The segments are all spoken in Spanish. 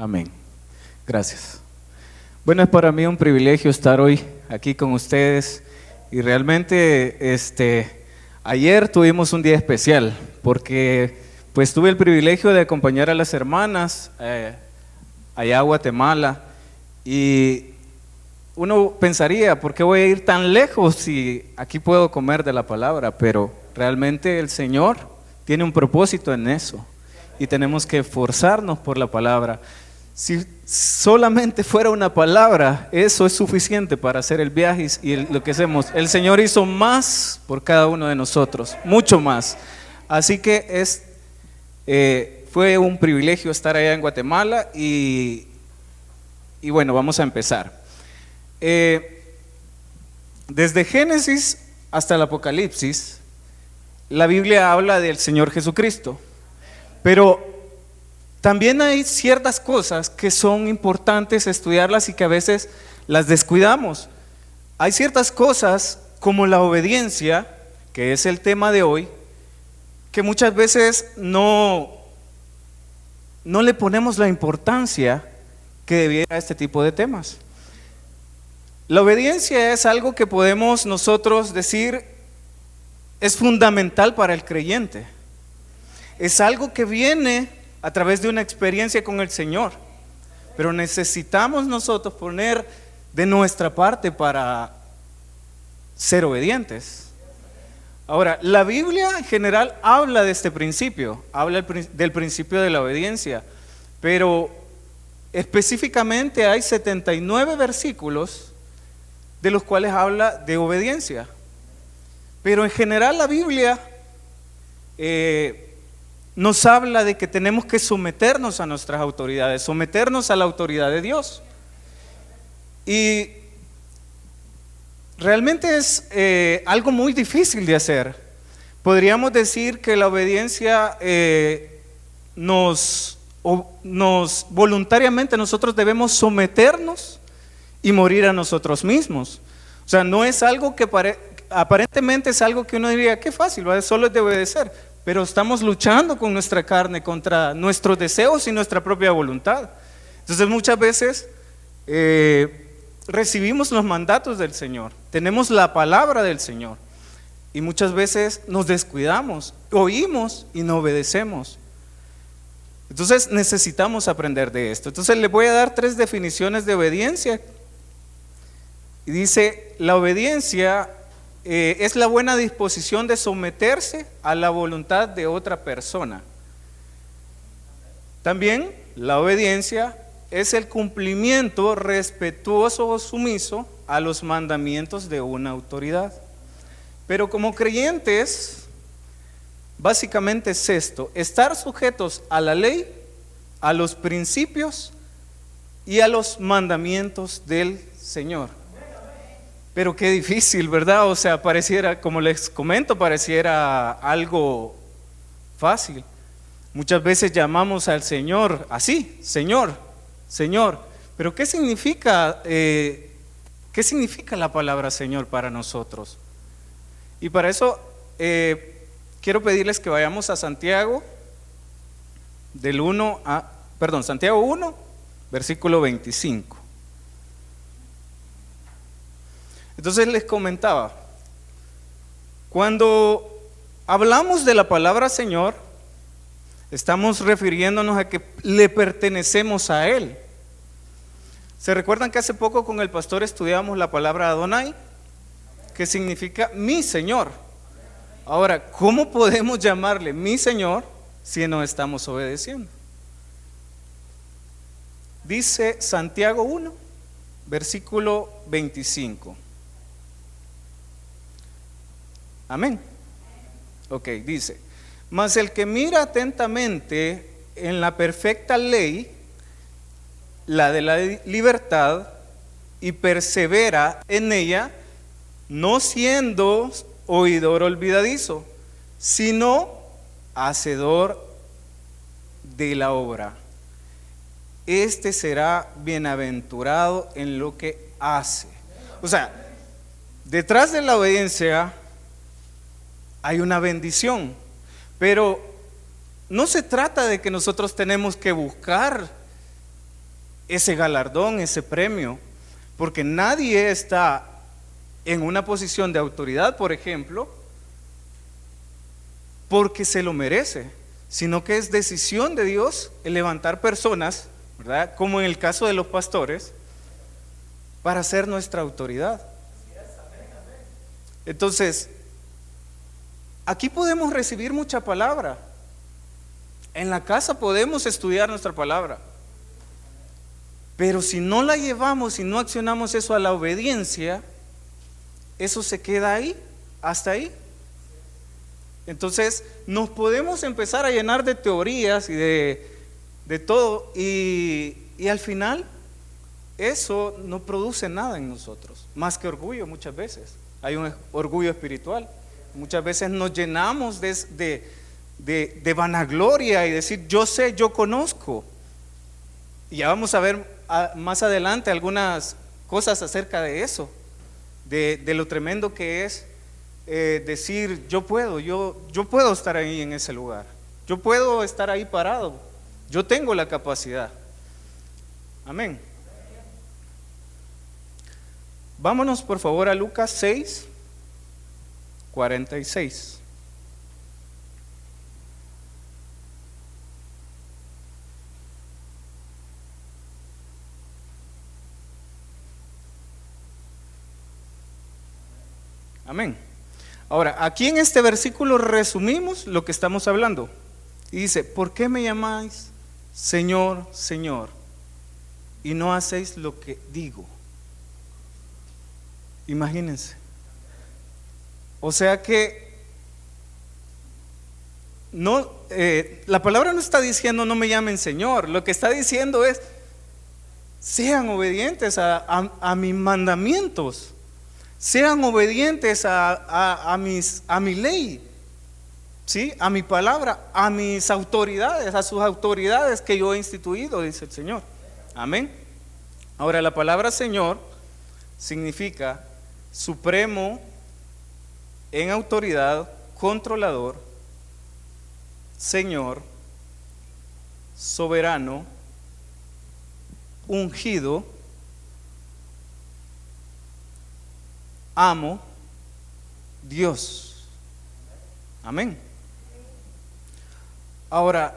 Amén. Gracias. Bueno, es para mí un privilegio estar hoy aquí con ustedes y realmente ayer tuvimos un día especial porque pues tuve el privilegio de acompañar a las hermanas allá a Guatemala y uno pensaría, ¿por qué voy a ir tan lejos si aquí puedo comer de la palabra? Pero realmente el Señor tiene un propósito en eso y tenemos que esforzarnos por la palabra. Si solamente fuera una palabra, eso es suficiente para hacer el viaje y lo que hacemos. El Señor hizo más por cada uno de nosotros, mucho más. Así que fue un privilegio estar allá en Guatemala y bueno, vamos a empezar. Desde Génesis hasta el Apocalipsis, la Biblia habla del Señor Jesucristo, pero también hay ciertas cosas que son importantes estudiarlas y que a veces las descuidamos. Hay ciertas cosas como la obediencia, que es el tema de hoy, que muchas veces no le ponemos la importancia que debiera a este tipo de temas. La obediencia es algo que podemos nosotros decir es fundamental para el creyente. Es algo que viene a través de una experiencia con el Señor, pero necesitamos nosotros poner de nuestra parte para ser obedientes. Ahora, la Biblia en general habla de este principio, habla del principio de la obediencia, pero específicamente hay 79 versículos de los cuales habla de obediencia. Pero en general la Biblia nos habla de que tenemos que someternos a nuestras autoridades, someternos a la autoridad de Dios. Y realmente es algo muy difícil de hacer. Podríamos decir que la obediencia voluntariamente nosotros debemos someternos y morir a nosotros mismos. O sea, no es algo que aparentemente es algo que uno diría, qué fácil, ¿vale? Solo es de obedecer, pero estamos luchando con nuestra carne contra nuestros deseos y nuestra propia voluntad. Entonces muchas veces recibimos los mandatos del Señor, tenemos la palabra del Señor y muchas veces nos descuidamos, oímos y no obedecemos. Entonces necesitamos aprender de esto. Entonces les voy a dar 3 definiciones de obediencia. Y dice, la obediencia es la buena disposición de someterse a la voluntad de otra persona. También la obediencia es el cumplimiento respetuoso o sumiso a los mandamientos de una autoridad. Pero como creyentes, básicamente es esto: estar sujetos a la ley, a los principios y a los mandamientos del Señor. Pero qué difícil, ¿verdad? O sea, pareciera, como les comento, pareciera algo fácil. Muchas veces llamamos al Señor así, Señor, Señor. Pero ¿qué significa la palabra Señor para nosotros? Y para eso quiero pedirles que vayamos a Santiago Santiago 1, versículo 25. Entonces les comentaba, cuando hablamos de la palabra Señor, estamos refiriéndonos a que le pertenecemos a Él. ¿Se recuerdan que hace poco con el pastor estudiamos la palabra Adonai, que significa mi Señor? Ahora, ¿cómo podemos llamarle mi Señor si no estamos obedeciendo? Dice Santiago 1, versículo 25. Amén. Ok, dice, mas el que mira atentamente en la perfecta ley, la de la libertad, y persevera en ella, no siendo oidor olvidadizo, sino hacedor de la obra, este será bienaventurado en lo que hace. O sea, detrás de la obediencia hay una bendición, pero no se trata de que nosotros tenemos que buscar ese galardón, ese premio, porque nadie está en una posición de autoridad, por ejemplo, porque se lo merece, sino que es decisión de Dios el levantar personas, ¿verdad? Como en el caso de los pastores, para ser nuestra autoridad. Entonces, aquí podemos recibir mucha palabra. En la casa podemos estudiar nuestra palabra. Pero si no la llevamos, si no accionamos eso a la obediencia, eso se queda ahí, hasta ahí. Entonces nos podemos empezar a llenar de teorías y de todo, y al final eso no produce nada en nosotros, más que orgullo muchas veces. Hay un orgullo espiritual. Muchas veces nos llenamos de vanagloria y decir yo sé, yo conozco. Y ya vamos a ver más adelante algunas cosas acerca de eso, de lo tremendo que es decir yo puedo estar ahí en ese lugar, yo puedo estar ahí parado, yo tengo la capacidad. Amén. Vámonos por favor a Lucas 6, 46. Amén. Ahora, aquí en este versículo resumimos lo que estamos hablando. Y dice, ¿por qué me llamáis Señor, Señor, y no hacéis lo que digo? Imagínense. O sea que no, la palabra no está diciendo no me llamen Señor. Lo que está diciendo es sean obedientes a mis mandamientos. Sean obedientes a mi ley, ¿sí? A mi palabra, a mis autoridades, a sus autoridades que yo he instituido, dice el Señor. Amén. Ahora, la palabra Señor significa supremo en autoridad, controlador, Señor, soberano, ungido, amo, Dios. Amén. Ahora,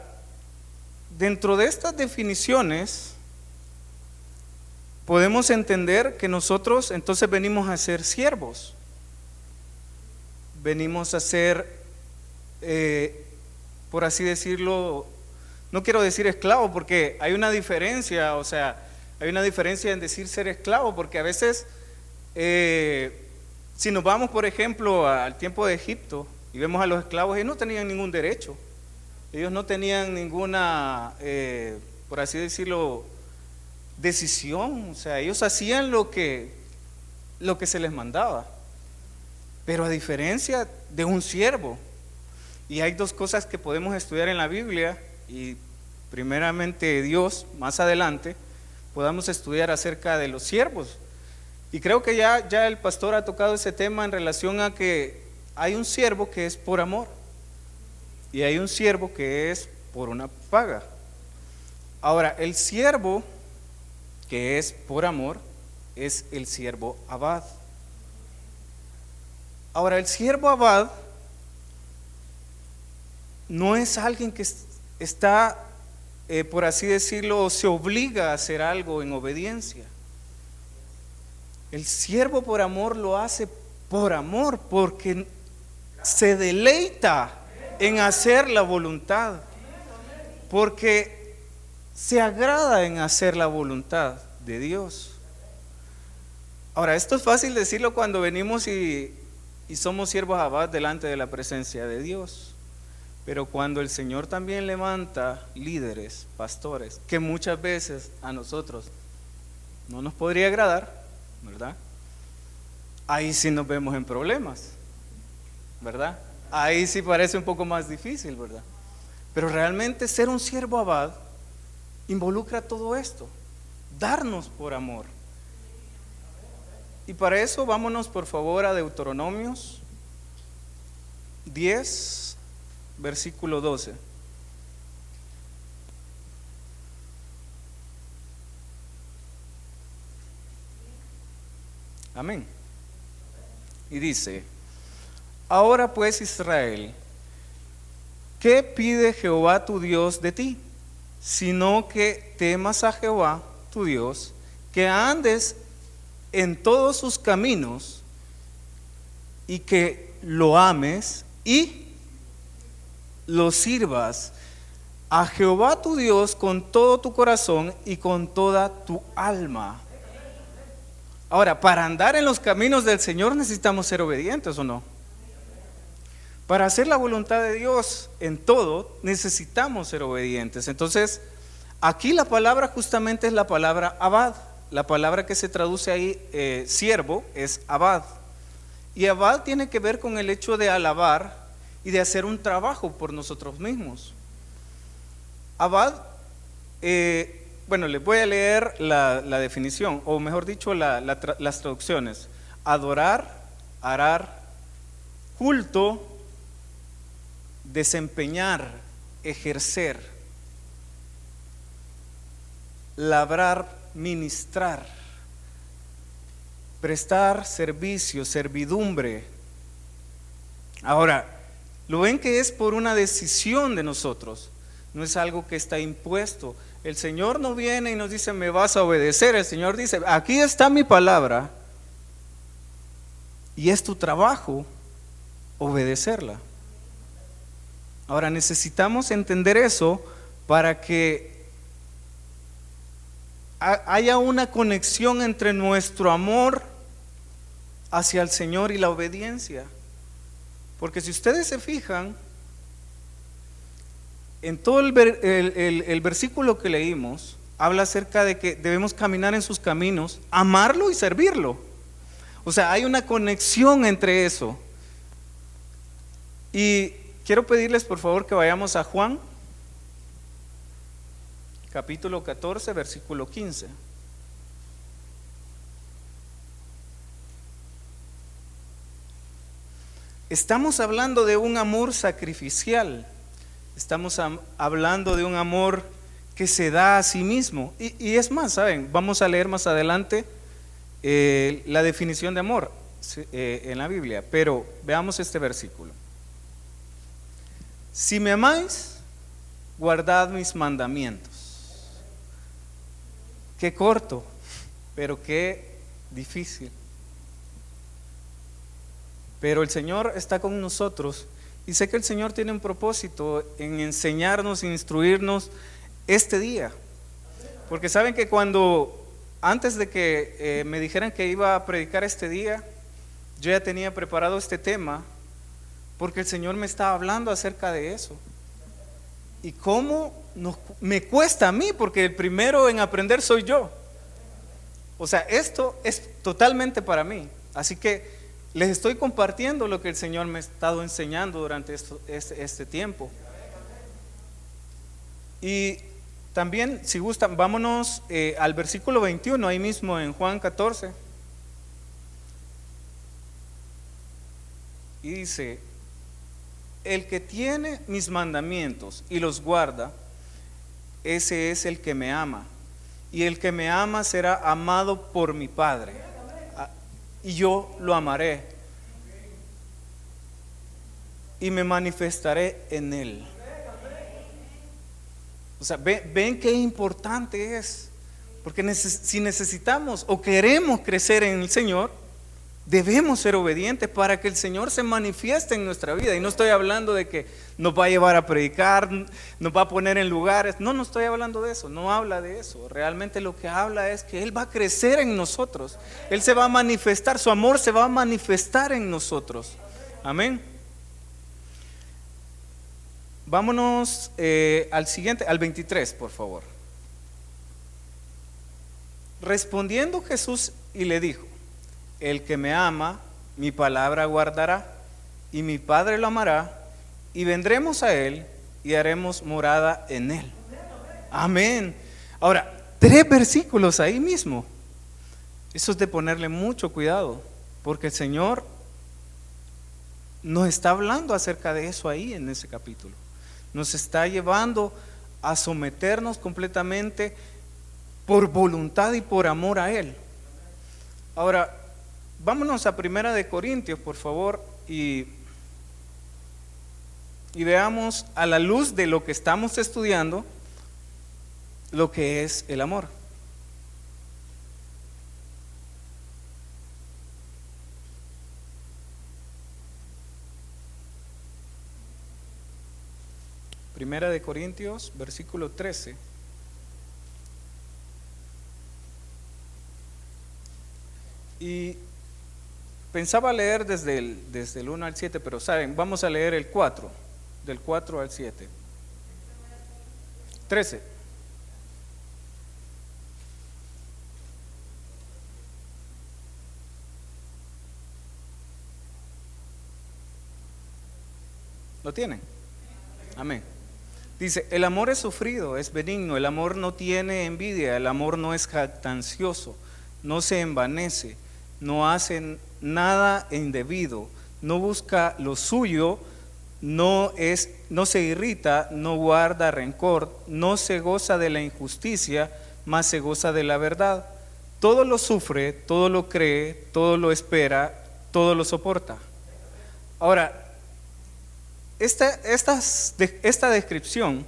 dentro de estas definiciones podemos entender que nosotros entonces venimos a ser siervos, venimos a ser, por así decirlo, no quiero decir esclavo porque hay una diferencia, o sea, hay una diferencia en decir ser esclavo, porque a veces si nos vamos por ejemplo al tiempo de Egipto y vemos a los esclavos, ellos no tenían ningún derecho, ellos no tenían ninguna, por así decirlo, decisión, o sea, ellos hacían lo que se les mandaba. Pero a diferencia de un siervo, y hay dos cosas que podemos estudiar en la Biblia, y primeramente Dios, más adelante, podamos estudiar acerca de los siervos. Y creo que ya el pastor ha tocado ese tema en relación a que hay un siervo que es por amor, y hay un siervo que es por una paga. Ahora, el siervo que es por amor es el siervo abad. Ahora, el siervo abad no es alguien que está, por así decirlo, se obliga a hacer algo en obediencia. El siervo por amor lo hace por amor, porque se deleita en hacer la voluntad, porque se agrada en hacer la voluntad de Dios. Ahora, esto es fácil decirlo cuando venimos y somos siervos abad delante de la presencia de Dios, pero cuando el Señor también levanta líderes, pastores, que muchas veces a nosotros no nos podría agradar, ¿verdad? Ahí sí nos vemos en problemas, ¿verdad? Ahí sí parece un poco más difícil, ¿verdad? Pero realmente ser un siervo abad involucra todo esto, darnos por amor. Y para eso vámonos por favor a Deuteronomios 10, versículo 12. Amén. Y dice: ahora pues, Israel, ¿qué pide Jehová tu Dios de ti? Sino que temas a Jehová tu Dios, que andes en todos sus caminos y que lo ames y lo sirvas a Jehová tu Dios con todo tu corazón y con toda tu alma. Ahora, para andar en los caminos del Señor necesitamos ser obedientes, ¿o no? Para hacer la voluntad de Dios en todo necesitamos ser obedientes. Entonces, aquí la palabra justamente es la palabra abad. La palabra que se traduce ahí, siervo, es abad. Y abad tiene que ver con el hecho de alabar y de hacer un trabajo por nosotros mismos. Abad, bueno, les voy a leer la definición, o mejor dicho, las traducciones. Adorar, arar, culto, desempeñar, ejercer, labrar, ministrar, prestar servicio, servidumbre. Ahora, lo ven que es por una decisión de nosotros, no es algo que está impuesto. El Señor no viene y nos dice: me vas a obedecer. El Señor dice: aquí está mi palabra y es tu trabajo obedecerla. Ahora necesitamos entender eso para que haya una conexión entre nuestro amor hacia el Señor y la obediencia. Porque si ustedes se fijan, en todo el versículo que leímos, habla acerca de que debemos caminar en sus caminos, amarlo y servirlo. O sea, hay una conexión entre eso. Y quiero pedirles por favor que vayamos a Juan, capítulo 14, versículo 15. Estamos hablando de un amor sacrificial. Estamos hablando de un amor que se da a sí mismo. Y es más, ¿saben? Vamos a leer más adelante la definición de amor en la Biblia. Pero veamos este versículo. Si me amáis, guardad mis mandamientos. Qué corto, pero qué difícil. Pero el Señor está con nosotros. Y sé que el Señor tiene un propósito en enseñarnos, instruirnos este día. Porque saben que antes de que me dijeran que iba a predicar este día, yo ya tenía preparado este tema, porque el Señor me estaba hablando acerca de eso. Y cómo me cuesta a mí, porque el primero en aprender soy yo. O sea, esto es totalmente para mí. Así que les estoy compartiendo lo que el Señor me ha estado enseñando durante este tiempo. Y también, si gustan, vámonos al versículo 21, ahí mismo en Juan 14. Y dice: el que tiene mis mandamientos y los guarda, ese es el que me ama. Y el que me ama será amado por mi Padre, y yo lo amaré y me manifestaré en él. O sea, ven qué importante es, porque si necesitamos o queremos crecer en el Señor, debemos ser obedientes para que el Señor se manifieste en nuestra vida. Y no estoy hablando de que nos va a llevar a predicar, nos va a poner en lugares. No estoy hablando de eso, no habla de eso. Realmente lo que habla es que Él va a crecer en nosotros. Él se va a manifestar, su amor se va a manifestar en nosotros. Amén. Vámonos al siguiente, al 23, por favor. Respondiendo Jesús y le dijo: el que me ama, mi palabra guardará, y mi Padre lo amará, y vendremos a él y haremos morada en él. Amén. Ahora, 3 versículos ahí mismo. Eso es de ponerle mucho cuidado, porque el Señor nos está hablando acerca de eso ahí en ese capítulo. Nos está llevando a someternos completamente por voluntad y por amor a Él. Ahora, vámonos a Primera de Corintios, por favor, y veamos a la luz de lo que estamos estudiando lo que es el amor. Primera de Corintios, versículo 13. Y pensaba leer desde el 1 al 7, pero saben, vamos a leer el 4, del 4 al 7. 13. ¿Lo tienen? Amén. Dice, el amor es sufrido, es benigno, el amor no tiene envidia, el amor no es jactancioso, no se envanece, no hace nada indebido, no busca lo suyo, no se irrita, no guarda rencor, no se goza de la injusticia, mas se goza de la verdad. Todo lo sufre, todo lo cree, todo lo espera, todo lo soporta. Ahora, esta descripción,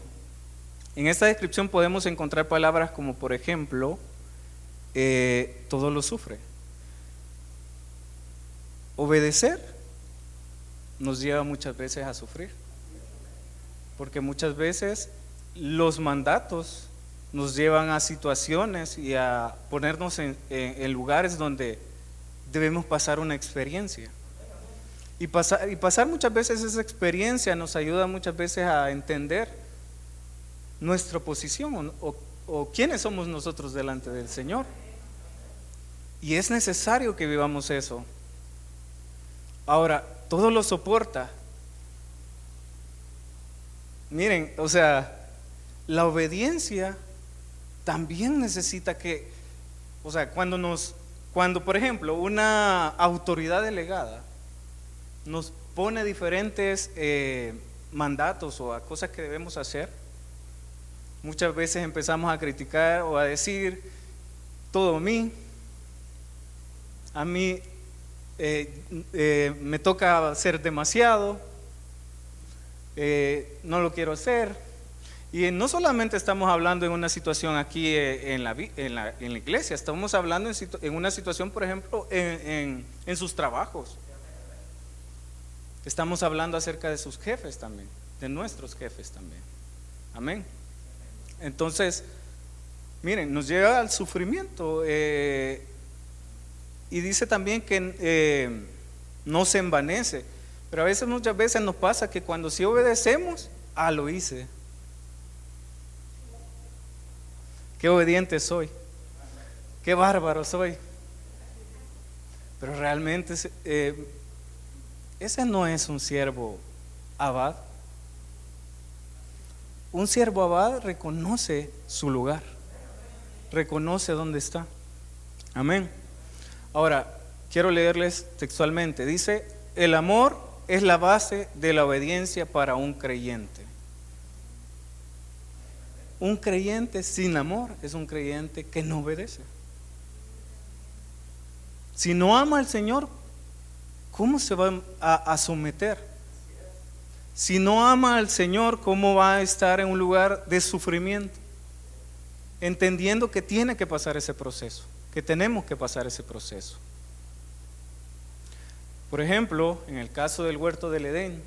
en esta descripción podemos encontrar palabras como, por ejemplo, todo lo sufre. Obedecer nos lleva muchas veces a sufrir, porque muchas veces los mandatos nos llevan a situaciones y a ponernos en lugares donde debemos pasar una experiencia. Y pasar muchas veces esa experiencia nos ayuda muchas veces a entender nuestra posición o quiénes somos nosotros delante del Señor. Y es necesario que vivamos eso. Ahora, todo lo soporta. Miren, o sea, la obediencia también necesita que, o sea, cuando por ejemplo una autoridad delegada nos pone diferentes mandatos o a cosas que debemos hacer, muchas veces empezamos a criticar o a decir, todo a mí me toca hacer demasiado, no lo quiero hacer. Y no solamente estamos hablando en una situación aquí en la iglesia, estamos hablando en una situación, por ejemplo, en sus trabajos. Estamos hablando acerca de sus jefes también, de nuestros jefes también. Amén. Entonces, miren, nos lleva al sufrimiento. Y dice también que no se envanece. Pero muchas veces nos pasa que cuando sí obedecemos, lo hice. Qué obediente soy. Qué bárbaro soy. Pero realmente ese no es un siervo abad. Un siervo abad reconoce su lugar, reconoce dónde está. Amén. Ahora, quiero leerles textualmente. Dice, el amor es la base de la obediencia para un creyente. Un creyente sin amor es un creyente que no obedece. Si no ama al Señor, ¿cómo se va a someter? Si no ama al Señor, ¿cómo va a estar en un lugar de sufrimiento? Entendiendo que tiene que pasar ese proceso, que tenemos que pasar ese proceso. Por ejemplo, en el caso del huerto del Edén,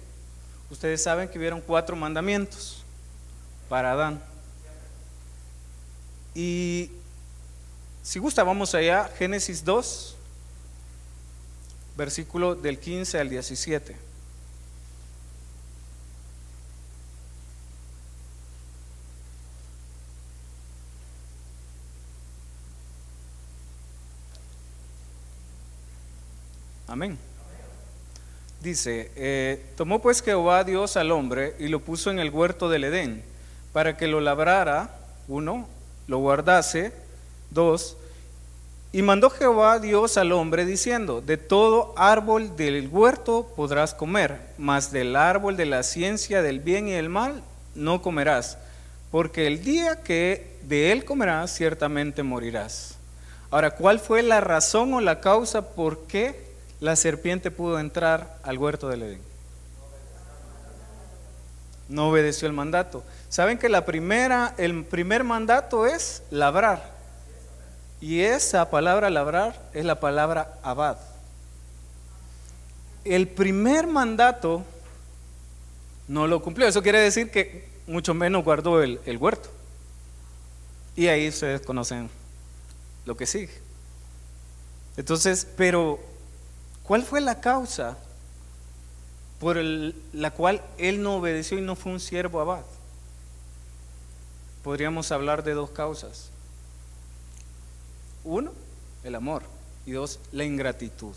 ustedes saben que hubieron 4 mandamientos para Adán. Y si gusta, vamos allá, Génesis 2. Versículo del 15 al 17. Amén. Dice, tomó pues Jehová Dios al hombre y lo puso en el huerto del Edén, para que lo labrara, 1, lo guardase, 2, y mandó Jehová Dios al hombre diciendo, de todo árbol del huerto podrás comer, mas del árbol de la ciencia del bien y del mal no comerás, porque el día que de él comerás ciertamente morirás. Ahora, ¿cuál fue la razón o la causa por qué la serpiente pudo entrar al huerto del Edén? No obedeció el mandato. ¿Saben que el primer mandato es labrar? Y esa palabra labrar es la palabra abad. El primer mandato no lo cumplió. Eso quiere decir que mucho menos guardó el huerto. Y ahí ustedes conocen lo que sigue. Entonces, pero ¿cuál fue la causa por la cual él no obedeció y no fue un siervo abad? Podríamos hablar de dos causas. Uno, el amor. Y dos, la ingratitud.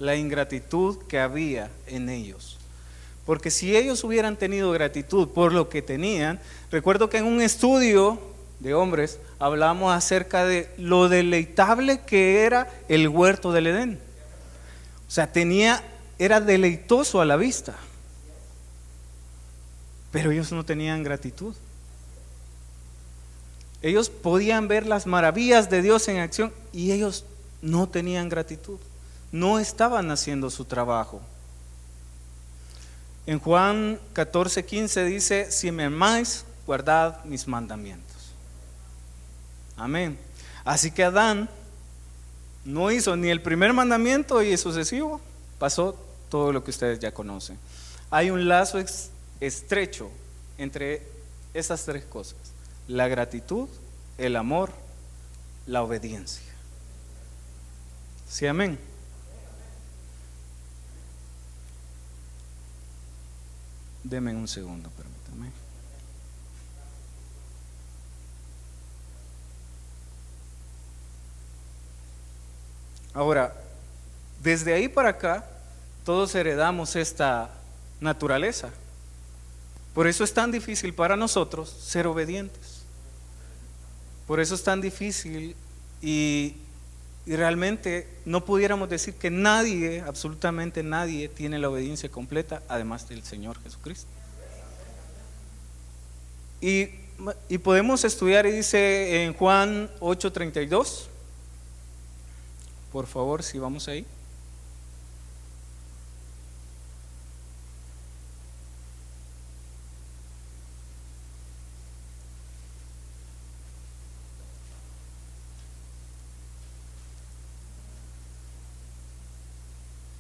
La ingratitud que había en ellos. Porque si ellos hubieran tenido gratitud por lo que tenían, recuerdo que en un estudio de hombres hablamos acerca de lo deleitable que era el huerto del Edén. O sea, era deleitoso a la vista. Pero ellos no tenían gratitud. Ellos podían ver las maravillas de Dios en acción y ellos no tenían gratitud. No estaban haciendo su trabajo. En Juan 14:15 dice: si me amáis, guardad mis mandamientos. Amén. Así que Adán no hizo ni el primer mandamiento y sucesivo, pasó todo lo que ustedes ya conocen. Hay un lazo estrecho entre esas tres cosas: la gratitud, el amor, la obediencia. ¿Sí, amén? Deme un segundo, permítame. Ahora, desde ahí para acá, todos heredamos esta naturaleza. Por eso es tan difícil para nosotros ser obedientes. Por eso es tan difícil y realmente no pudiéramos decir que nadie, absolutamente nadie, tiene la obediencia completa, además del Señor Jesucristo. Y podemos estudiar, y dice en Juan 8:32, por favor, si vamos ahí.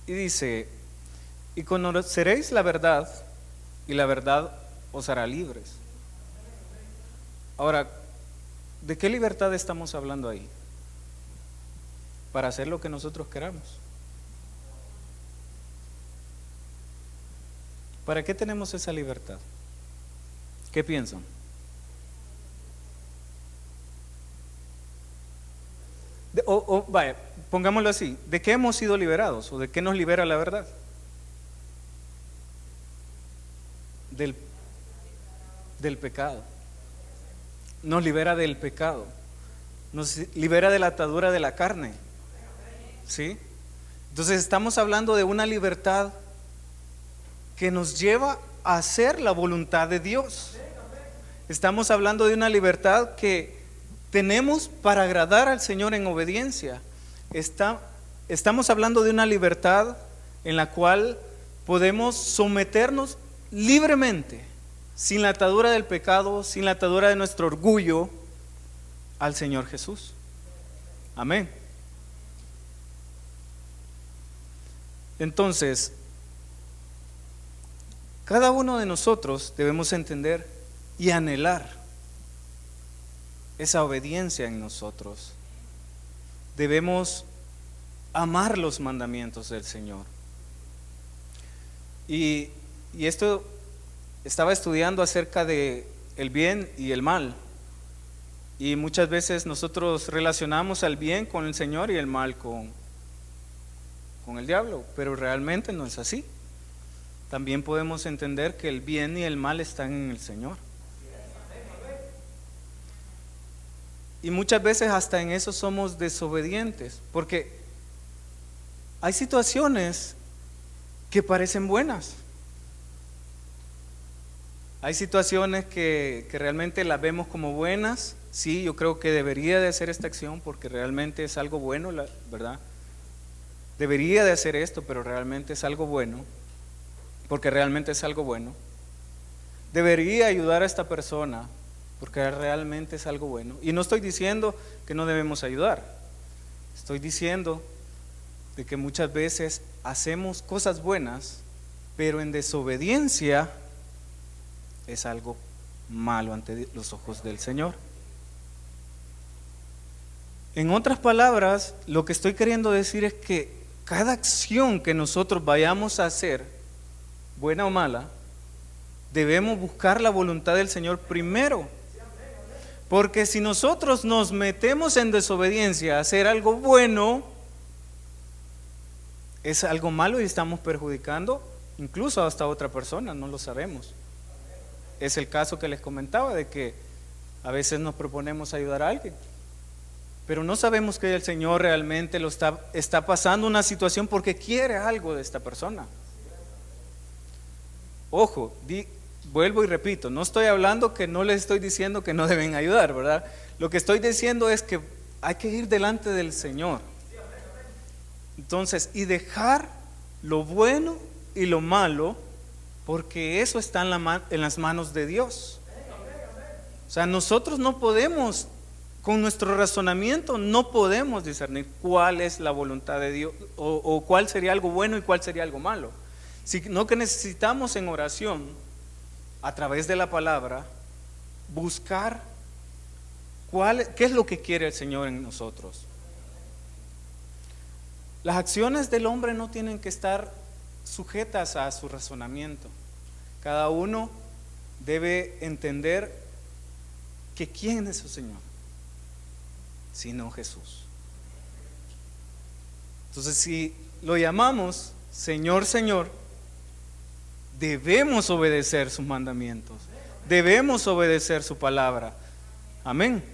Y dice: y conoceréis la verdad, y la verdad os hará libres. Ahora, ¿de qué libertad estamos hablando ahí? Para hacer lo que nosotros queramos. ¿Para qué tenemos esa libertad? ¿Qué piensan? Vaya, pongámoslo así: ¿de qué hemos sido liberados? ¿O de qué nos libera la verdad? Del pecado. Nos libera del pecado. Nos libera de la atadura de la carne. ¿Sí? Entonces estamos hablando de una libertad que nos lleva a hacer la voluntad de Dios. Estamos hablando de una libertad que tenemos para agradar al Señor en obediencia. Estamos hablando de una libertad en la cual podemos someternos libremente, sin la atadura del pecado, sin la atadura de nuestro orgullo, al Señor Jesús. Amén. Entonces, cada uno de nosotros debemos entender y anhelar esa obediencia en nosotros. Debemos amar los mandamientos del Señor. Y esto estaba estudiando acerca de el bien y el mal. Y muchas veces nosotros relacionamos al bien con el Señor y el mal con el diablo, pero realmente no es así. También podemos entender que el bien y el mal están en el Señor. Y muchas veces hasta en eso somos desobedientes, porque hay situaciones que parecen buenas. Hay situaciones que realmente las vemos como buenas, sí, yo creo que debería de hacer esta acción porque realmente es algo bueno, ¿verdad? Debería de hacer esto, pero realmente es algo bueno, porque realmente es algo bueno. Debería ayudar a esta persona, porque realmente es algo bueno. Y no estoy diciendo que no debemos ayudar, estoy diciendo de que muchas veces hacemos cosas buenas, pero en desobediencia es algo malo ante los ojos del Señor. En otras palabras, lo que estoy queriendo decir es que cada acción que nosotros vayamos a hacer, buena o mala, debemos buscar la voluntad del Señor primero. Porque si nosotros nos metemos en desobediencia a hacer algo bueno, es algo malo y estamos perjudicando incluso hasta otra persona, no lo sabemos. Es el caso que les comentaba de que a veces nos proponemos ayudar a alguien, pero no sabemos que el Señor realmente lo está pasando una situación porque quiere algo de esta persona. Ojo, vuelvo y repito, no estoy hablando que no les estoy diciendo que no deben ayudar, ¿verdad? Lo que estoy diciendo es que hay que ir delante del Señor. Entonces, y dejar lo bueno y lo malo, porque eso está en las manos de Dios. O sea, nosotros no podemos, con nuestro razonamiento, no podemos discernir cuál es la voluntad de Dios o cuál sería algo bueno y cuál sería algo malo. Sino que necesitamos en oración, a través de la palabra, buscar qué es lo que quiere el Señor en nosotros. Las acciones del hombre no tienen que estar sujetas a su razonamiento. Cada uno debe entender que quién es su Señor, sino Jesús. Entonces, si lo llamamos Señor, Señor, debemos obedecer sus mandamientos, debemos obedecer su palabra. Amén.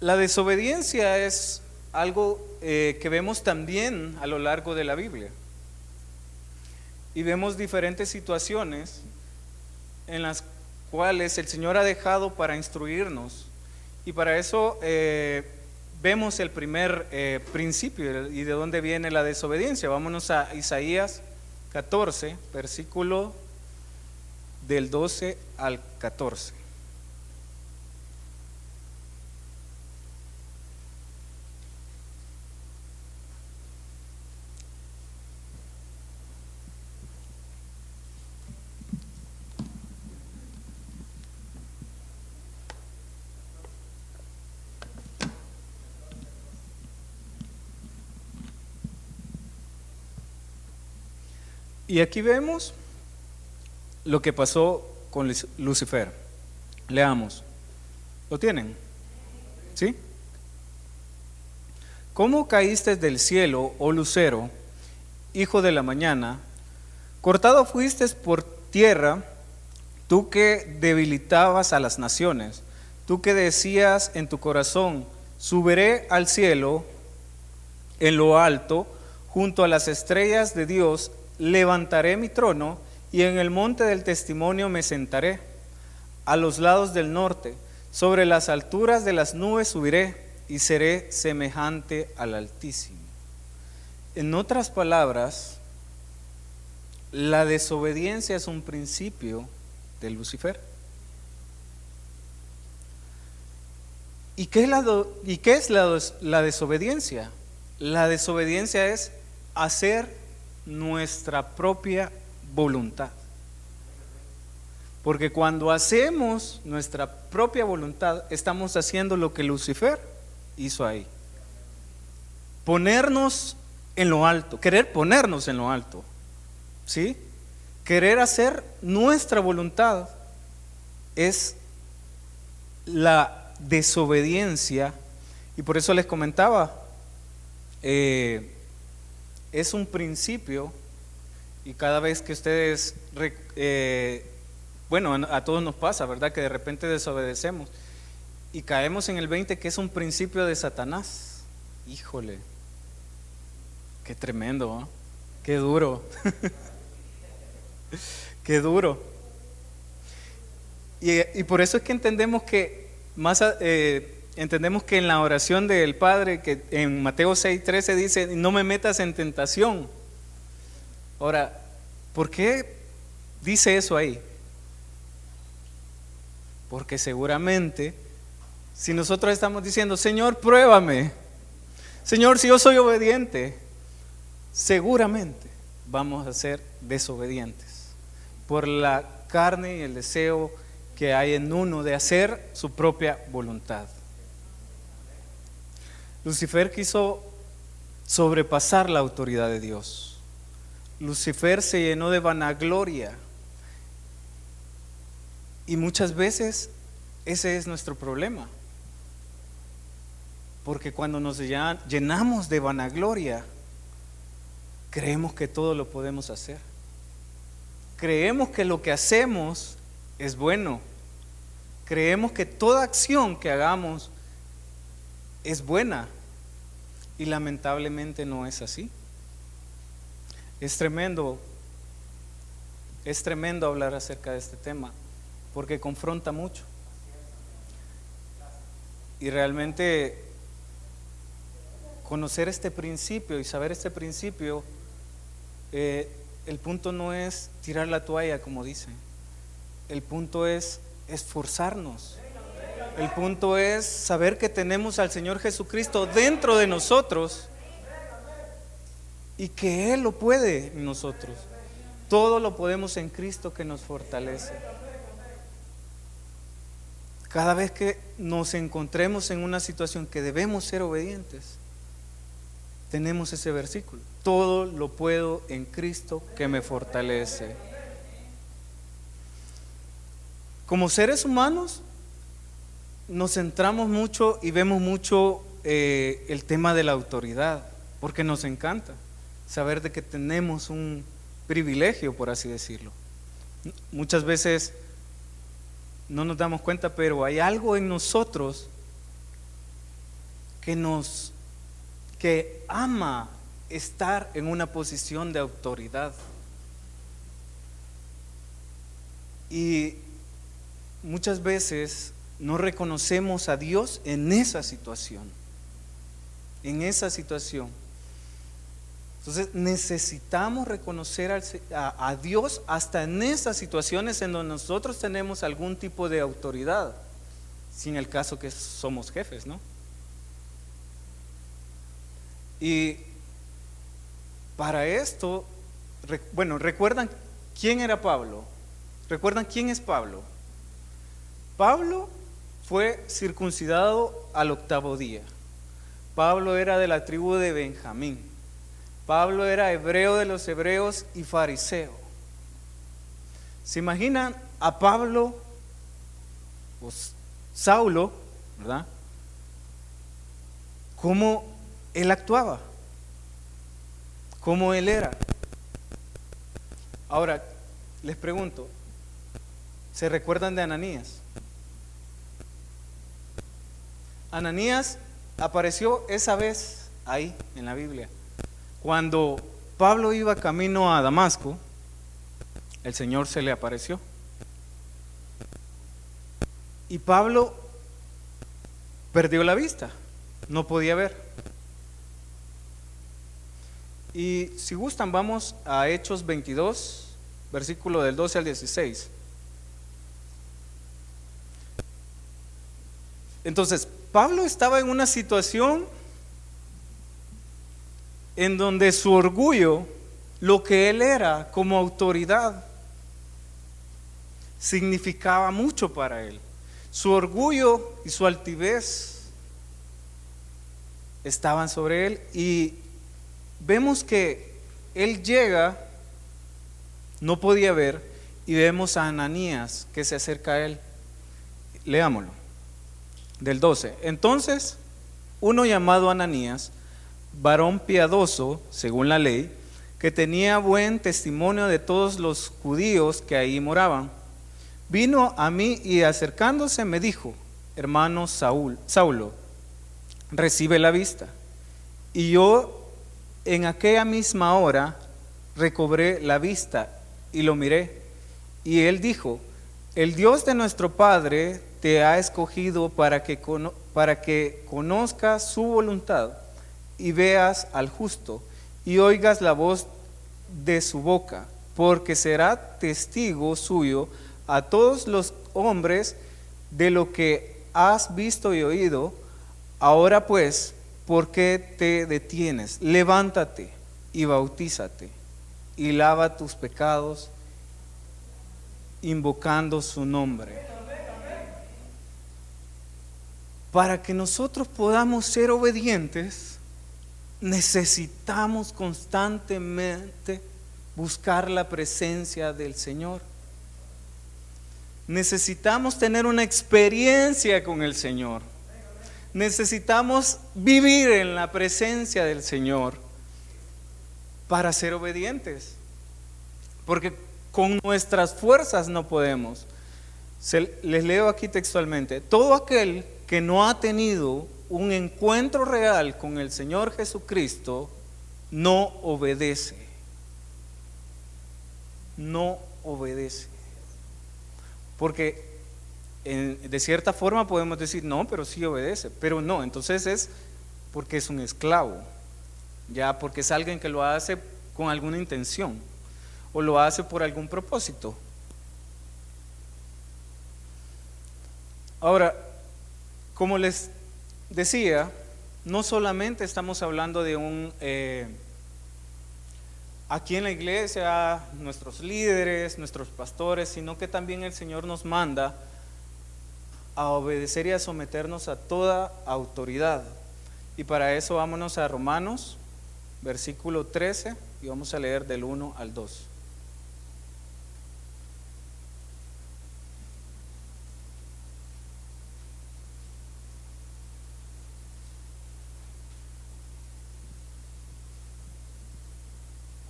La desobediencia es algo que vemos también a lo largo de la Biblia. Y vemos diferentes situaciones en las cuales el Señor ha dejado para instruirnos. Y para eso vemos el primer principio y de dónde viene la desobediencia. Vámonos a Isaías 14, versículo del 12 al 14. Y aquí vemos lo que pasó con Lucifer. Leamos. ¿Lo tienen? ¿Sí? ¿Cómo caíste del cielo, oh lucero, hijo de la mañana? Cortado fuiste por tierra, tú que debilitabas a las naciones, tú que decías en tu corazón, subiré al cielo, en lo alto, junto a las estrellas de Dios, levantaré mi trono y en el monte del testimonio me sentaré, a los lados del norte, sobre las alturas de las nubes subiré y seré semejante al Altísimo. En otras palabras, la desobediencia es un principio de Lucifer. ¿Y qué es la desobediencia? La desobediencia es hacer nuestra propia voluntad. Porque cuando hacemos nuestra propia voluntad, estamos haciendo lo que Lucifer hizo ahí. Ponernos en lo alto, querer ponernos en lo alto, ¿sí? Querer hacer nuestra voluntad es la desobediencia. Y por eso les comentaba, es un principio, y cada vez que ustedes, bueno, a todos nos pasa, ¿verdad? Que de repente desobedecemos y caemos en el 20, que es un principio de Satanás. Híjole, qué tremendo, ¿eh? Qué duro, qué duro. Y por eso es que entendemos que entendemos que en la oración del Padre, que en Mateo 6:13 dice, no me metas en tentación. Ahora, ¿por qué dice eso ahí? Porque seguramente, si nosotros estamos diciendo, Señor, pruébame, Señor, si yo soy obediente, seguramente vamos a ser desobedientes por la carne y el deseo que hay en uno de hacer su propia voluntad. Lucifer quiso sobrepasar la autoridad de Dios. Lucifer se llenó de vanagloria. Y muchas veces ese es nuestro problema. Porque cuando nos llenamos de vanagloria, creemos que todo lo podemos hacer. Creemos que lo que hacemos es bueno. Creemos que toda acción que hagamos es buena. Y lamentablemente no es así. Es tremendo hablar acerca de este tema, porque confronta mucho. Y realmente conocer este principio y saber este principio, el punto no es tirar la toalla, como dicen. El punto es esforzarnos. El punto es saber que tenemos al Señor Jesucristo dentro de nosotros y que Él lo puede en nosotros. Todo lo podemos en Cristo que nos fortalece. Cada vez que nos encontremos en una situación que debemos ser obedientes, tenemos ese versículo: todo lo puedo en Cristo que me fortalece. Como seres humanos nos centramos mucho y vemos mucho el tema de la autoridad, porque nos encanta saber de que tenemos un privilegio, por así decirlo. Muchas veces no nos damos cuenta, pero hay algo en nosotros que ama estar en una posición de autoridad. Y muchas veces no reconocemos a Dios en esa situación. Entonces necesitamos reconocer a Dios hasta en esas situaciones en donde nosotros tenemos algún tipo de autoridad, sin el caso que somos jefes, ¿no? Y para esto, ¿recuerdan quién era Pablo? ¿Recuerdan quién es Pablo? Pablo fue circuncidado al 8º día. Pablo era de la tribu de Benjamín. Pablo era hebreo de los hebreos y fariseo. ¿Se imaginan a Pablo, o Saulo, verdad? ¿Cómo él actuaba? ¿Cómo él era? Ahora, les pregunto, ¿se recuerdan de Ananías? Ananías apareció esa vez ahí en la Biblia. Cuando Pablo iba camino a Damasco, el Señor se le apareció. Y Pablo perdió la vista, no podía ver. Y si gustan, vamos a Hechos 22, versículo del 12 al 16. Entonces, Pablo estaba en una situación en donde su orgullo, lo que él era como autoridad, significaba mucho para él. Su orgullo y su altivez estaban sobre él, y vemos que él llega, no podía ver, y vemos a Ananías que se acerca a él. Leámoslo, del 12. Entonces, uno llamado Ananías, varón piadoso según la ley, que tenía buen testimonio de todos los judíos que ahí moraban, vino a mí y acercándose me dijo: hermano Saulo, recibe la vista. Y yo en aquella misma hora recobré la vista y lo miré. Y él dijo: el Dios de nuestro Padre te ha escogido para que conozcas su voluntad y veas al justo y oigas la voz de su boca, porque será testigo suyo a todos los hombres de lo que has visto y oído. Ahora pues, ¿por qué te detienes? Levántate y bautízate y lava tus pecados invocando su nombre. Para que nosotros podamos ser obedientes, necesitamos constantemente buscar la presencia del Señor. Necesitamos tener una experiencia con el Señor. Necesitamos vivir en la presencia del Señor para ser obedientes. Porque con nuestras fuerzas no podemos. Les leo aquí textualmente: todo aquel que no ha tenido un encuentro real con el Señor Jesucristo no obedece. No obedece. Porque de cierta forma podemos decir, no, pero sí obedece. Pero no, entonces es porque es un esclavo. Ya, porque es alguien que lo hace con alguna intención o lo hace por algún propósito. Ahora, como les decía, no solamente estamos hablando de aquí en la iglesia, nuestros líderes, nuestros pastores, sino que también el Señor nos manda a obedecer y a someternos a toda autoridad. Y para eso vámonos a Romanos, versículo 13, y vamos a leer del 1 al 2.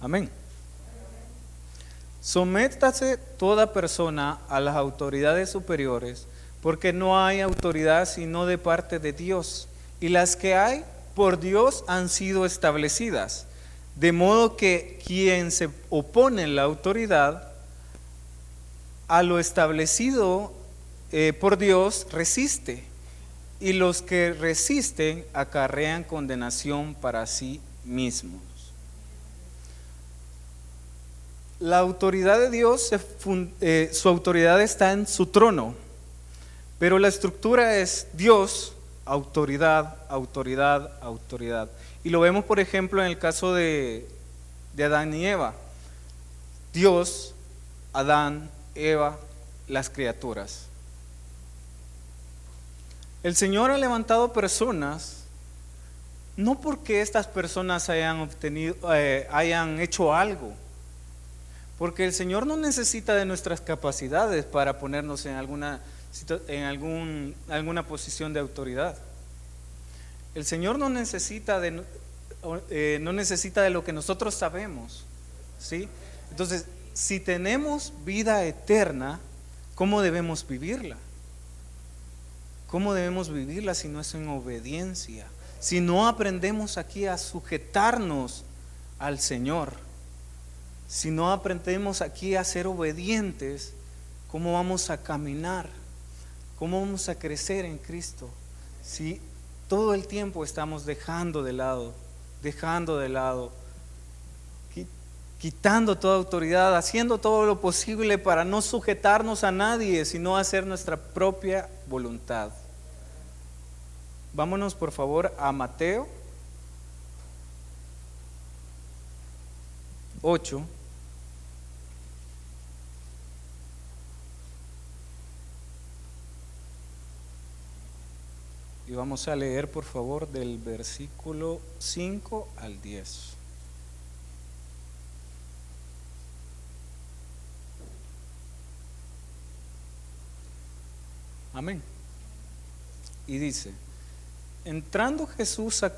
Amén. Sométase toda persona a las autoridades superiores, porque no hay autoridad sino de parte de Dios, y las que hay por Dios han sido establecidas, de modo que quien se opone en la autoridad a lo establecido por Dios resiste, y los que resisten acarrean condenación para sí mismos. La autoridad de Dios, su autoridad está en su trono, pero la estructura es Dios, autoridad, autoridad, autoridad. Y lo vemos, por ejemplo, en el caso de Adán y Eva. Dios, Adán, Eva, las criaturas. El Señor ha levantado personas, no porque estas personas hayan hecho algo, porque el Señor no necesita de nuestras capacidades para ponernos en alguna posición de autoridad. El Señor no necesita de lo que nosotros sabemos, ¿sí? Entonces, si tenemos vida eterna, ¿cómo debemos vivirla? ¿Cómo debemos vivirla si no es en obediencia? Si no aprendemos aquí a sujetarnos al Señor. Si no aprendemos aquí a ser obedientes, ¿cómo vamos a caminar? ¿Cómo vamos a crecer en Cristo? Si todo el tiempo estamos dejando de lado, quitando toda autoridad, haciendo todo lo posible para no sujetarnos a nadie, sino hacer nuestra propia voluntad. Vámonos por favor a Mateo 8. Y vamos a leer por favor del versículo 5 al 10. Amén. Y dice: entrando Jesús a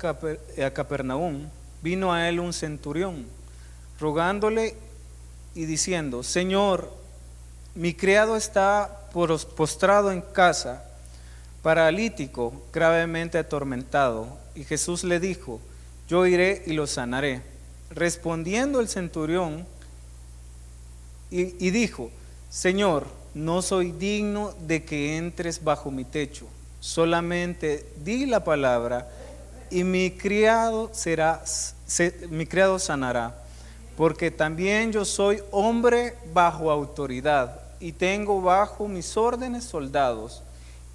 Capernaum, vino a él un centurión, rogándole y diciendo: Señor, mi criado está postrado en casa, paralítico, gravemente atormentado. Y Jesús le dijo: yo iré y lo sanaré. Respondiendo el centurión y dijo: Señor, no soy digno de que entres bajo mi techo. Solamente di la palabra y mi criado sanará. Porque también yo soy hombre bajo autoridad y tengo bajo mis órdenes soldados.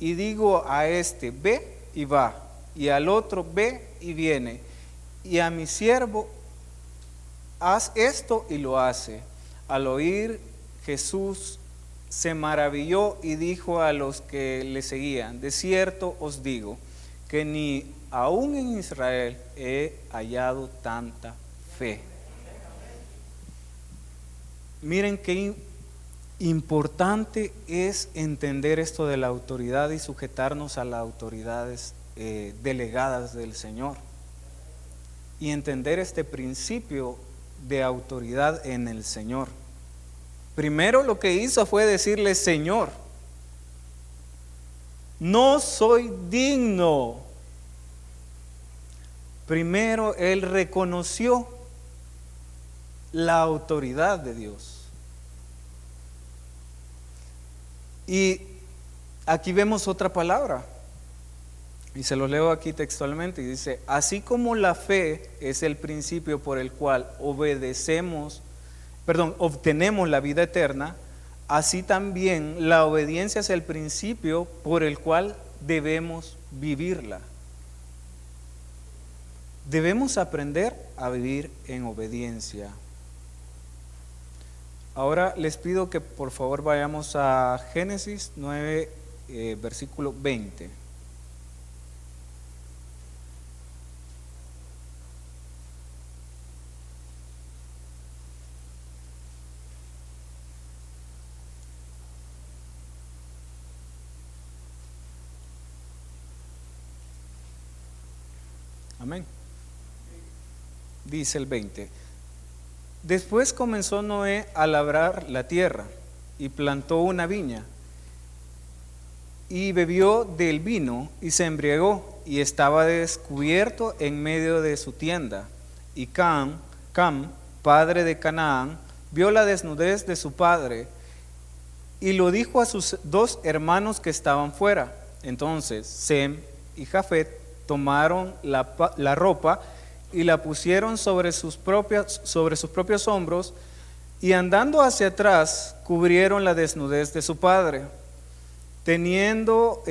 Y digo a este, ve y va, y al otro, ve y viene, y a mi siervo, haz esto y lo hace. Al oír Jesús se maravilló y dijo a los que le seguían, de cierto os digo, que ni aún en Israel he hallado tanta fe. Miren qué importante es entender esto de la autoridad y sujetarnos a las autoridades delegadas del Señor. Y entender este principio de autoridad en el Señor. Primero lo que hizo fue decirle, Señor, no soy digno. Primero él reconoció la autoridad de Dios. Y aquí vemos otra palabra, y se lo leo aquí textualmente, y dice, así como la fe es el principio por el cual obtenemos la vida eterna, así también la obediencia es el principio por el cual debemos vivirla. Debemos aprender a vivir en obediencia. Ahora les pido que por favor vayamos a Génesis 9, versículo 20. Amén. Dice el 20. Después comenzó Noé a labrar la tierra y plantó una viña y bebió del vino y se embriagó y estaba descubierto en medio de su tienda. Y Cam, padre de Canaán, vio la desnudez de su padre y lo dijo a sus dos hermanos que estaban fuera. Entonces Sem y Jafet tomaron la ropa y la pusieron sobre sus propios hombros, y andando hacia atrás cubrieron la desnudez de su padre, teniendo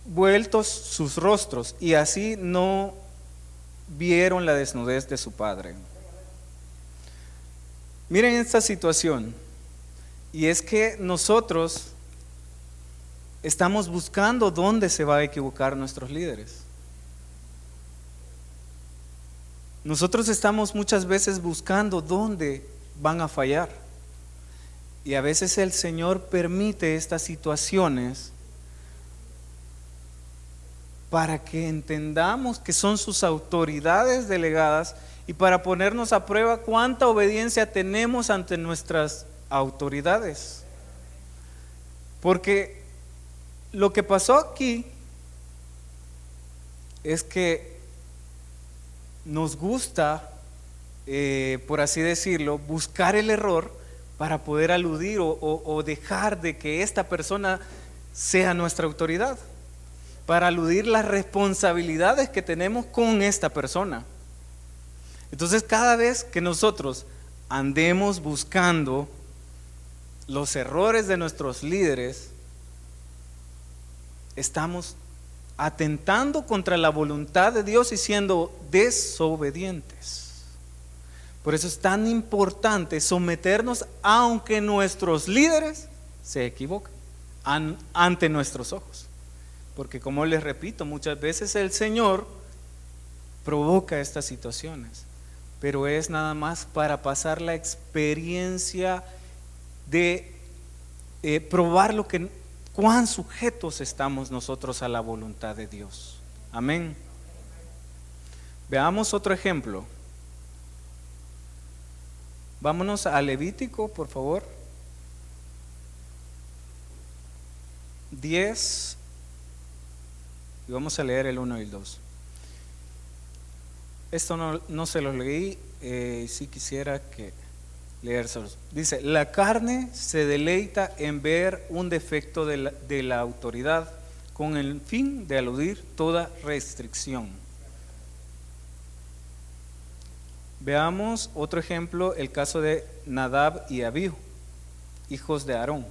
vueltos sus rostros, y así no vieron la desnudez de su padre. Miren esta situación, y es que nosotros estamos buscando dónde se va a equivocar nuestros líderes. Nosotros estamos muchas veces buscando dónde van a fallar. Y a veces el Señor permite estas situaciones para que entendamos que son sus autoridades delegadas y para ponernos a prueba cuánta obediencia tenemos ante nuestras autoridades. Porque lo que pasó aquí es que nos gusta, por así decirlo, buscar el error para poder aludir o dejar de que esta persona sea nuestra autoridad, para aludir las responsabilidades que tenemos con esta persona. Entonces, cada vez que nosotros andemos buscando los errores de nuestros líderes, estamos atentando contra la voluntad de Dios y siendo desobedientes. Por eso es tan importante someternos aunque nuestros líderes se equivoquen ante nuestros ojos. Porque como les repito, muchas veces el Señor provoca estas situaciones, pero es nada más para pasar la experiencia de probar cuán sujetos estamos nosotros a la voluntad de Dios. Amén. Veamos otro ejemplo. Vámonos a Levítico, por favor. 10. Y vamos a leer el 1 y el 2. Esto no se los leí. Sí quisiera que leérselos. Dice, la carne se deleita en ver un defecto de la autoridad con el fin de eludir toda restricción. Veamos otro ejemplo, el caso de Nadab y Abiú, hijos de Aarón.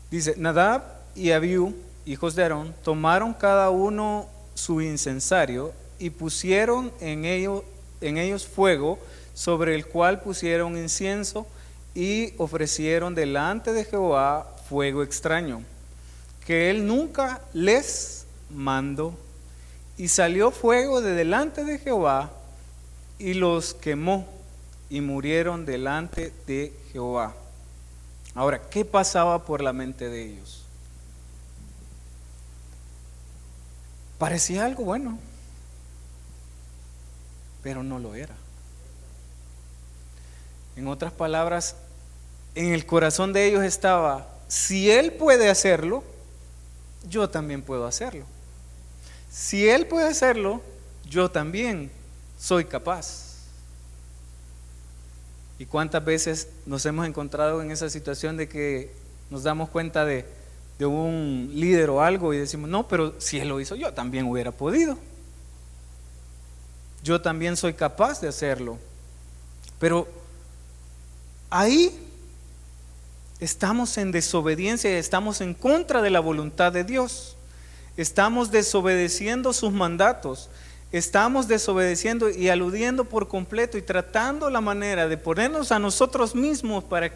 Dice, Nadab y Abiú, hijos de Aarón, tomaron cada uno su incensario y pusieron en ellos fuego, sobre el cual pusieron incienso y ofrecieron delante de Jehová fuego extraño, que él nunca les mandó. Y salió fuego de delante de Jehová y los quemó y murieron delante de Jehová. Ahora, ¿qué pasaba por la mente de ellos? Parecía algo bueno, pero no lo era. En otras palabras, en el corazón de ellos estaba, si él puede hacerlo, yo también puedo hacerlo. Si él puede hacerlo, yo también soy capaz. ¿Y cuántas veces nos hemos encontrado en esa situación de que nos damos cuenta de un líder o algo y decimos, no, pero si él lo hizo, yo también hubiera podido. Yo también soy capaz de hacerlo. Pero ahí estamos en desobediencia y estamos en contra de la voluntad de Dios. Estamos desobedeciendo sus mandatos. Estamos desobedeciendo y aludiendo por completo y tratando la manera de ponernos a nosotros mismos para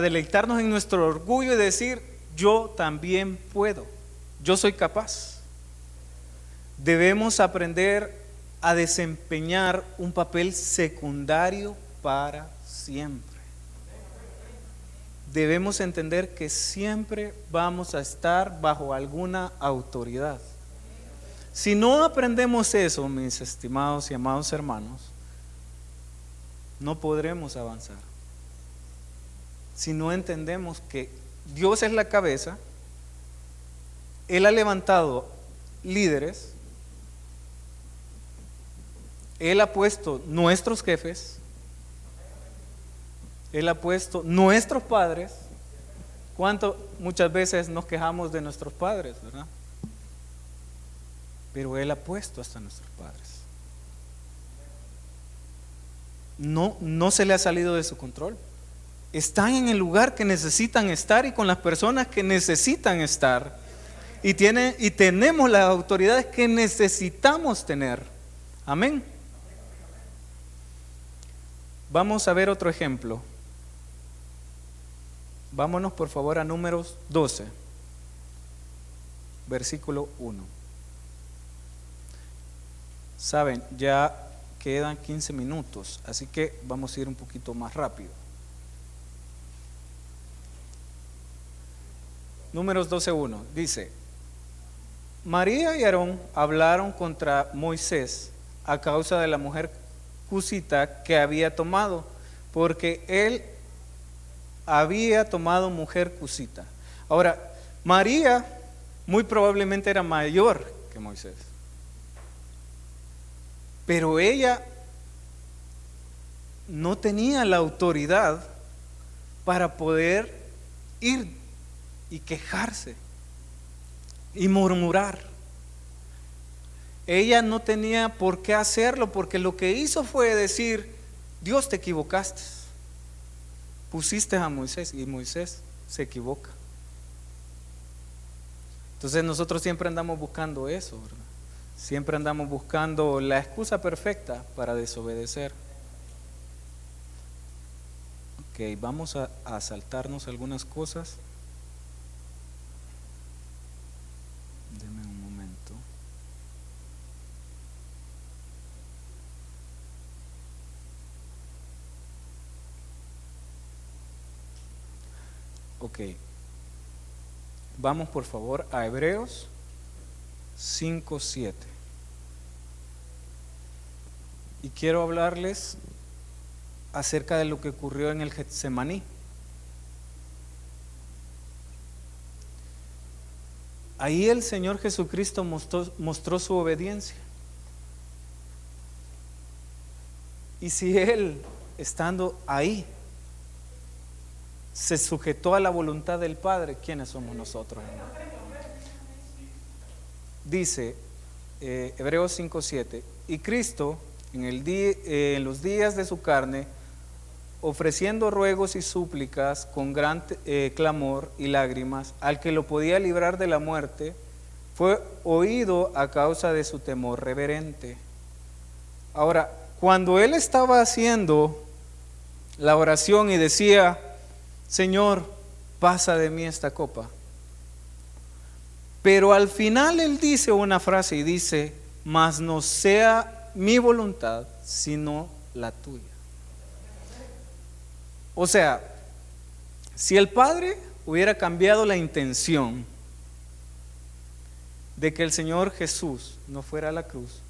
deleitarnos en nuestro orgullo y decir, yo también puedo, yo soy capaz. Debemos aprender a desempeñar un papel secundario para siempre. Debemos entender que siempre vamos a estar bajo alguna autoridad. Si no aprendemos eso, mis estimados y amados hermanos, no podremos avanzar. Si no entendemos que Dios es la cabeza, Él ha levantado líderes, Él ha puesto nuestros jefes, Él ha puesto nuestros padres. ¿Cuánto muchas veces nos quejamos de nuestros padres, verdad? Pero Él ha puesto hasta nuestros padres. No se le ha salido de su control. Están en el lugar que necesitan estar y con las personas que necesitan estar. Y tenemos las autoridades que necesitamos tener. Amén. Vamos a ver otro ejemplo. Vámonos por favor a Números 12, versículo 1. Saben, ya quedan 15 minutos, así que vamos a ir un poquito más rápido. Números 12:1 dice: María y Aarón hablaron contra Moisés a causa de la mujer cusita que había tomado, porque él había tomado mujer cusita. Ahora, María muy probablemente era mayor que Moisés, pero ella no tenía la autoridad para poder ir y quejarse y murmurar. Ella no tenía por qué hacerlo, porque lo que hizo fue decir: Dios, te equivocaste, pusiste a Moisés y Moisés se equivoca. Entonces nosotros siempre andamos buscando eso, ¿verdad? Siempre andamos buscando la excusa perfecta para desobedecer. Ok, vamos a saltarnos algunas cosas. Deme un momento. Ok, vamos por favor a Hebreos 5:7. Y quiero hablarles acerca de lo que ocurrió en el Getsemaní. Ahí el Señor Jesucristo mostró su obediencia. Y si Él, estando ahí, se sujetó a la voluntad del Padre, ¿quiénes somos nosotros, hermano? Dice Hebreos 5:7, y Cristo en los días de su carne, ofreciendo ruegos y súplicas con gran clamor y lágrimas al que lo podía librar de la muerte, fue oído a causa de su temor reverente. Ahora, cuando él estaba haciendo la oración y decía, Señor, pasa de mí esta copa, pero al final él dice una frase y dice, mas no sea mi voluntad, sino la tuya. O sea, si el Padre hubiera cambiado la intención de que el Señor Jesús no fuera a la cruz,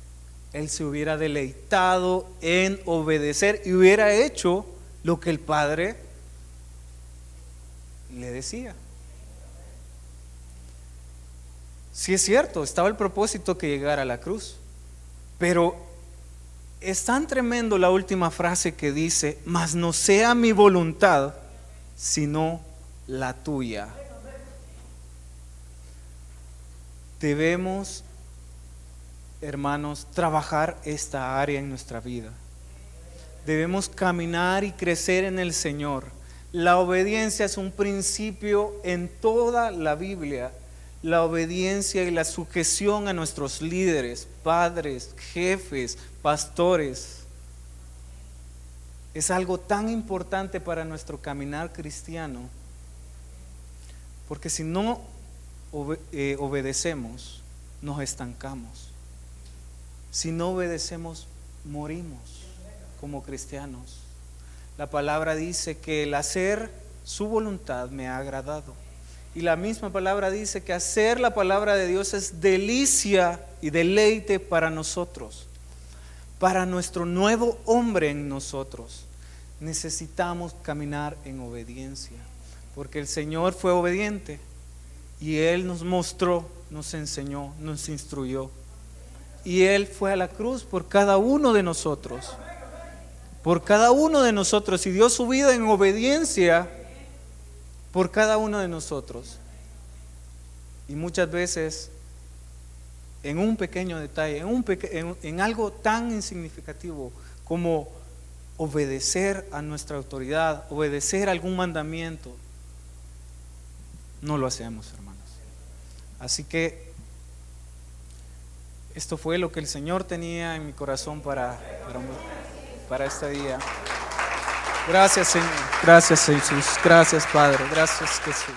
Él se hubiera deleitado en obedecer y hubiera hecho lo que el Padre le decía. Sí es cierto, estaba el propósito que llegara a la cruz, pero es tan tremendo la última frase que dice, mas no sea mi voluntad, sino la tuya. Debemos, hermanos, trabajar esta área en nuestra vida. Debemos caminar y crecer en el Señor. La obediencia es un principio en toda la Biblia. La obediencia y la sujeción a nuestros líderes, padres, jefes, pastores, es algo tan importante para nuestro caminar cristiano, porque si no obedecemos, nos estancamos. Si no obedecemos, morimos como cristianos. La palabra dice que el hacer su voluntad me ha agradado. Y la misma palabra dice que hacer la palabra de Dios es delicia y deleite para nosotros, para nuestro nuevo hombre en nosotros. Necesitamos caminar en obediencia, porque el Señor fue obediente y Él nos mostró, nos enseñó, nos instruyó. Y Él fue a la cruz por cada uno de nosotros, por cada uno de nosotros, y dio su vida en obediencia por cada uno de nosotros. Y muchas veces en un pequeño detalle, en algo tan insignificativo como obedecer a nuestra autoridad, obedecer algún mandamiento, no lo hacemos, hermanos. Así que esto fue lo que el Señor tenía en mi corazón para este día. Gracias, Señor. Gracias, Jesús. Gracias, Padre. Gracias, Jesús.